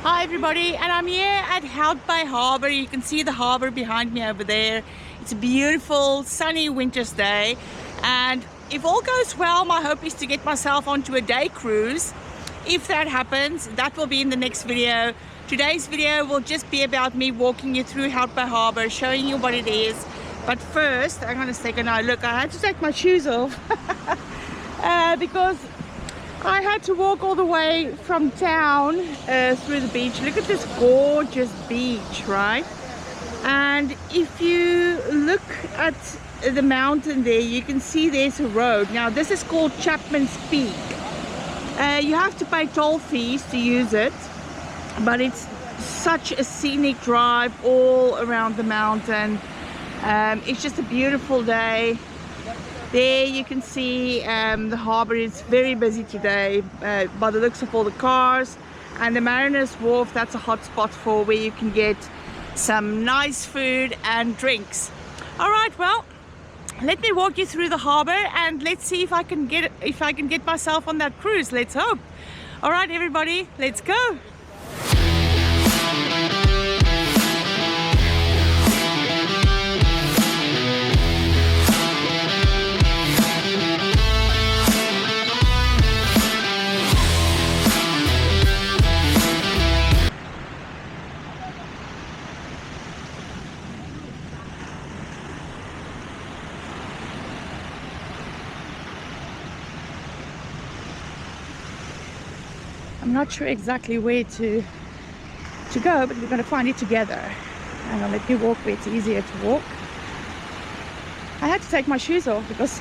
Hi everybody, and I'm here at Hout Bay Harbour. You can see the harbour behind me over there. It's a beautiful sunny winter's day, and if all goes well, my hope is to get myself onto a day cruise. If that happens, that will be in the next video. Today's video will just be about me walking you through Hout Bay Harbour, showing you what it is. But first, I'm gonna take a look. I had to take my shoes off because I had to walk all the way from town through the beach. Look at this gorgeous beach, right? And if you look at the mountain there, you can see there's a road. Now this is called Chapman's Peak. You have to pay toll fees to use it, but it's such a scenic drive all around the mountain. It's just a beautiful day. There you can see the harbour is very busy today by the looks of all the cars, and the Mariners Wharf, that's a hot spot for where you can get some nice food and drinks. All right, well, let me walk you through the harbour and let's see if I can get myself on that cruise. Let's hope. All right, everybody, let's go. I'm not sure exactly where to go, but we're going to find it together. Hang on, let me walk where it's easier to walk. I had to take my shoes off because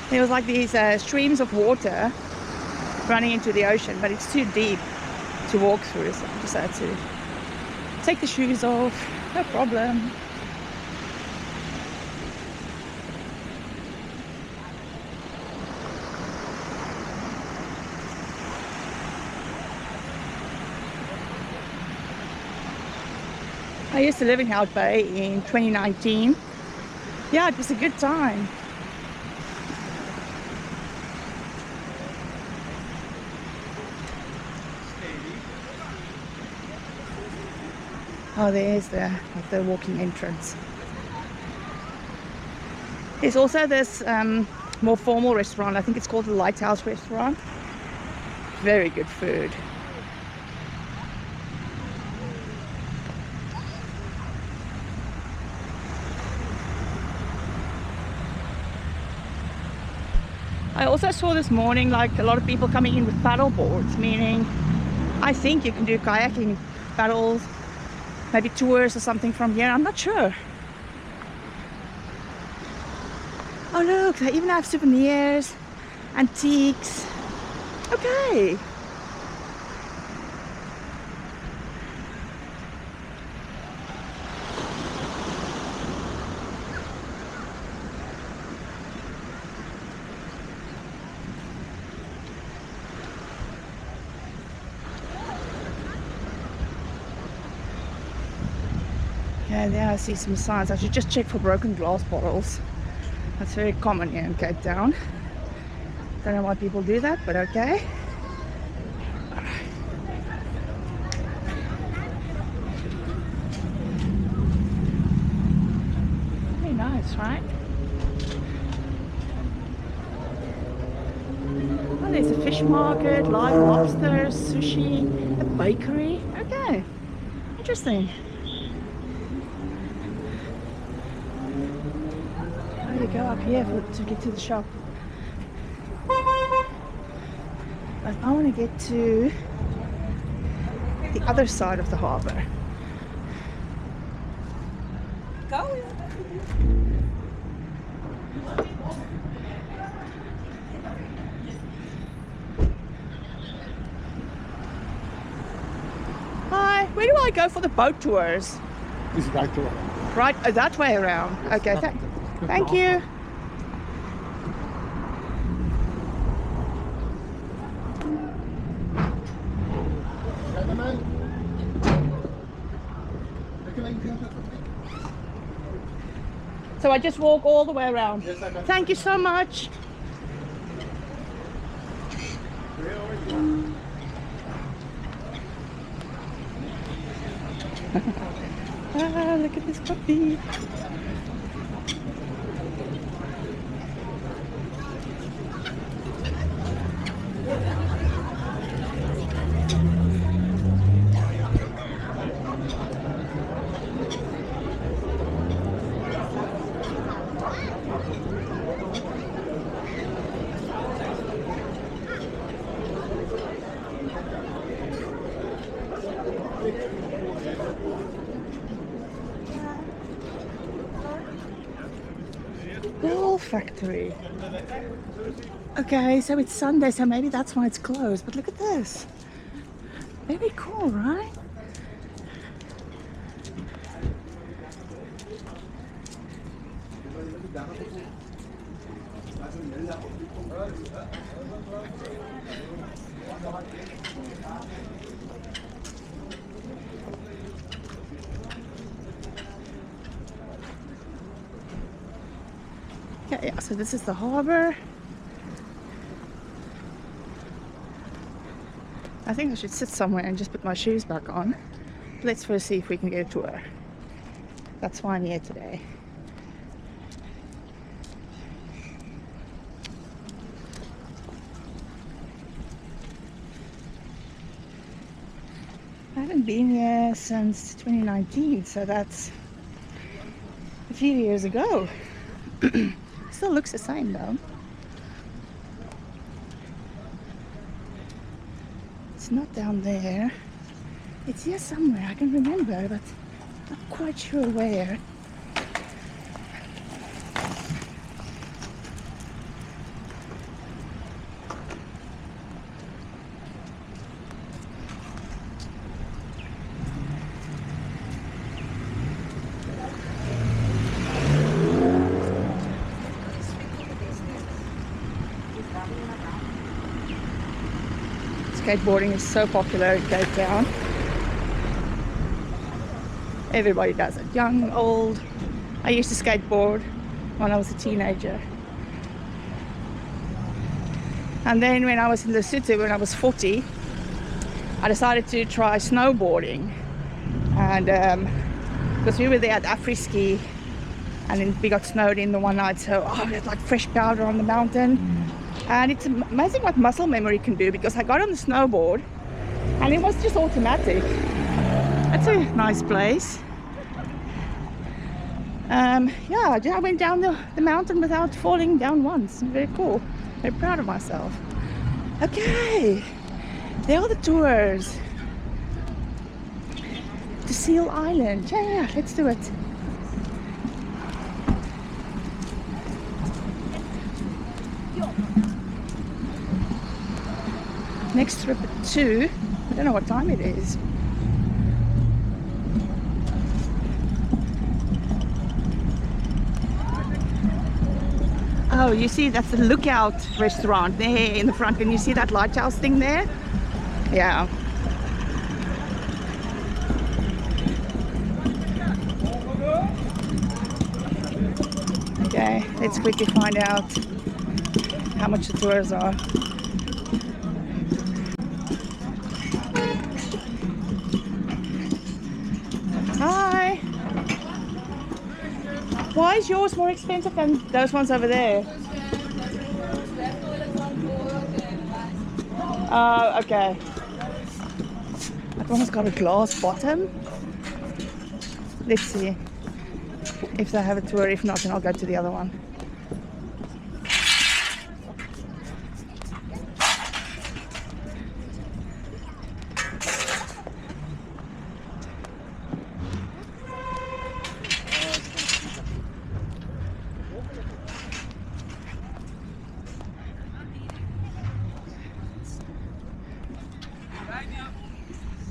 there was like these streams of water running into the ocean, but it's too deep to walk through, so I just had to take the shoes off. No problem. I used to live in Hout Bay in 2019. Yeah, it was a good time. Oh, there's the walking entrance. There's also this more formal restaurant. I think it's called the Lighthouse Restaurant. Very good food. I also saw this morning like a lot of people coming in with paddle boards, meaning I think you can do kayaking, paddles, maybe tours or something from here. I'm not sure. Oh look, they even have souvenirs, antiques. Okay. Yeah, there I see some signs. I should just check for broken glass bottles. That's very common here in Cape Town. Don't know why people do that, but okay. Very nice, right? Oh, there's a fish market, live lobsters, sushi, a bakery. Okay, interesting. To go up here to get to the shop, but I want to get to the other side of the harbour. Go. Hi, where do I go for the boat tours? This is right to Right, that way around. Okay, thank you. So I just walk all the way around. Yes, I can. Thank you so much. Ah, look at this puppy. Ball factory. Okay, so it's Sunday, so maybe that's why it's closed. But look at this. Very cool, right? Yeah, so this is the harbour. I think I should sit somewhere and just put my shoes back on. Let's first see if we can get a tour. That's why I'm here today. I haven't been here since 2019, so that's a few years ago. Still looks the same though. It's not down there. It's here somewhere, I can remember, but not quite sure where. Skateboarding is so popular in Cape Town. Everybody does it, young, old. I used to skateboard when I was a teenager. And then when I was in Lesotho, when I was 40, I decided to try snowboarding. And because we were there at Afri-Ski, and then we got snowed in the one night, so we had like fresh powder on the mountain. And it's amazing what muscle memory can do, because I got on the snowboard and it was just automatic. That's a nice place. Yeah, I went down the mountain without falling down once. Very cool. Very proud of myself. Okay, there are the tours to Seal Island. Yeah, let's do it. Next trip at 2. I don't know what time it is. Oh, you see, that's the Lookout restaurant there in the front. Can you see that lighthouse thing there? Yeah. Okay, let's quickly find out how much the tours are. Hi. Why is yours more expensive than those ones over there? Oh, okay. That one's got a glass bottom. Let's see if they have a tour. If not, then I'll go to the other one.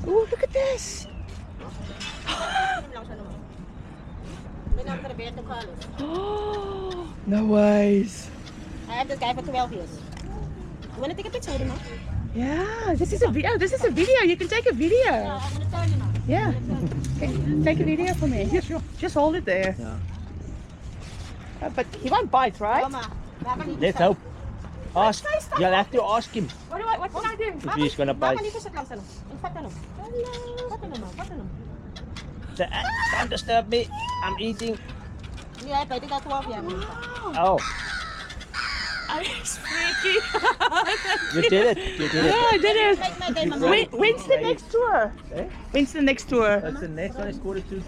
Oh, look at this! Oh, no ways! I have this guy for 12 years. You want to take a picture with him now? Yeah, this is a video. This is a video. You can take a video. Yeah, I'm going to turn you now. Yeah. Okay, take a video for me. Yeah, sure. Just hold it there. Yeah. But he won't bite, right? Mama, Let's hope. Ask. You'll have to ask him What can I do? if he's gonna Mama, bite. dito sa lang sa no. In fact, ano? Hello. What ano? Don't disturb me. I'm eating. Yeah, pwede ka 12 yan. Oh, It's freaky. you did it. You did it. Yeah, I did it. Like my day, mama. When's the next tour? Eh? When's the next tour? That's the next one is quarter to.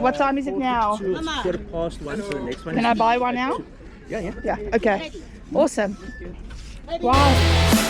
What time is it now? It's Mama. quarter past 1. So the next one. Can is I buy one now? Yeah, yeah. Yeah, okay. Awesome. Wow.